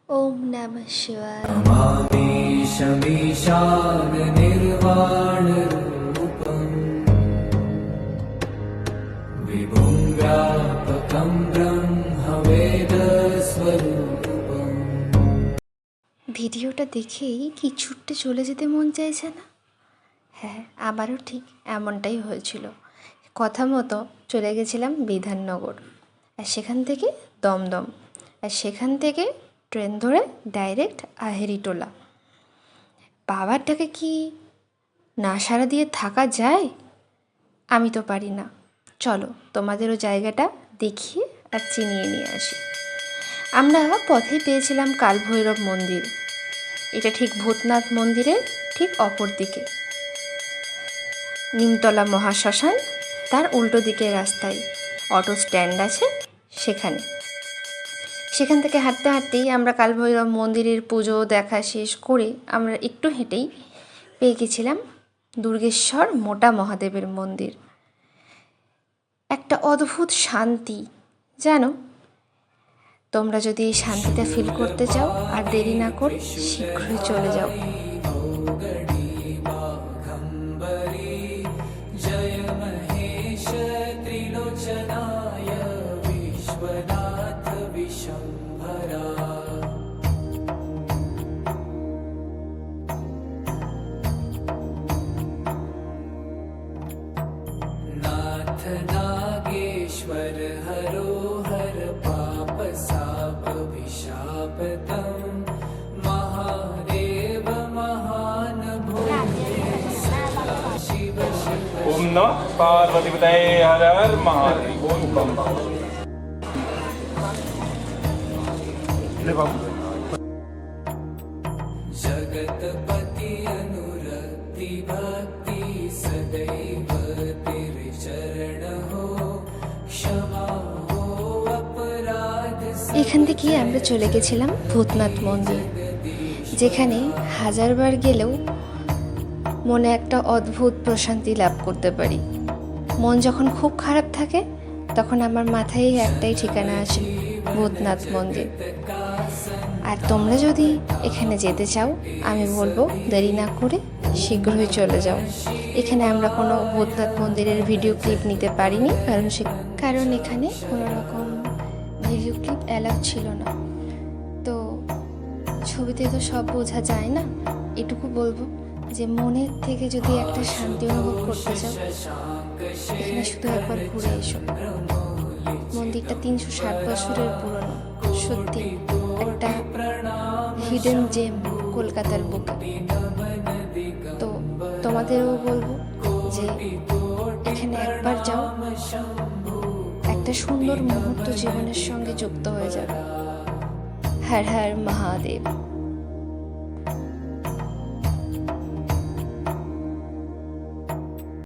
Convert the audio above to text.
ओम नमः शिवाय। नमामि शमीशान निर्वाण रूपम् विभुं व्यापकं ब्रह्मवेदस्वरूपम्। ভিডিওটা দেখেই কি ছুটতে চলে যেতে মন চাইছে না? হ্যাঁ, আমারও ঠিক এমনটাই হয়েছিল। কথা মতো চলে গেছিলাম বিধাননগর, আর সেখান থেকে দমদম, আর সেখান থেকে ট্রেন ধরে ডাইরেক্ট আহেরিটোলা। বাবারটাকে কি না সাড়া দিয়ে থাকা যায়? আমি তো পারি না। চলো তোমাদেরও জায়গাটা দেখিয়ে আর চিনিয়ে নিয়ে আসি। আমরা পথে পেয়েছিলাম কালভৈরব মন্দির। এটা ঠিক ভূতনাথ মন্দিরের ঠিক অপর দিকে। নিমতলা মহাশ্মশান, তার উল্টো দিকের রাস্তায় অটো স্ট্যান্ড আছে, সেখান থেকে হাঁটতে হাঁটতেই আমরা কালভৈরব মন্দিরের পুজো দেখা শেষ করে আমরা একটু হেঁটেই পেয়ে গেছিলাম দুর্গেশ্বর মোটা মহাদেবের মন্দির। একটা অদ্ভুত শান্তি, জানো। তোমরা যদি এই শান্তিটা ফিল করতে চাও আর দেরি না করে শীঘ্রই চলে যাও। जय महेश त्रिलोचनाय विश्वनाथ विशंभरा। नाथ नागेश्वर हरो हर पाप साप विशापतम् महादेव महान भोले शिव शिव। ओम नमः पार्वतीपतये हर हर महादेव। ओम बम बम। ले बाबू। जगतपति अनुरक्ति भक्ति सदैव तेरे चरण हो क्षमा हो अपराध। এখান থেকে আমরা চলে গেছিলাম ভূতনাথ মন্দির, যেখানে হাজারবার গেলেও মনে একটা অদ্ভুত প্রশান্তি লাভ করতে পারি। মন যখন খুব খারাপ থাকে তখন আমার মাথায় একটাই ঠিকানা আসে, ভূতনাথ মন্দির। আর তোমরা যদি এখানে যেতে চাও, আমি বলবো দেরি না করে শীঘ্রই চলে যাও। এখানে আমরা কোনো ভূতনাথ মন্দিরের ভিডিও ক্লিপ নিতে পারিনি, কারণ এখানে কোনো রকম ভিডিও ক্লিপ অ্যালাউ ছিল না। তো ছবিতে তো সব বোঝা যায় না। এটুকু বলবো যে মনের থেকে যদি একটা শান্তি অনুভব করতে চাও, এখানে শুধু একবার ঘুরে এসো। মন্দিরটা 360 বছরের পুরনো, সত্যি একটা হিডেন জেম কলকাতার বুকে। তো তোমাদেরও বলবো যে এখানে একবার যাও, একটা সুন্দর মুহূর্ত জীবনের সঙ্গে যুক্ত হয়ে যাবে। হর হর মহাদেব।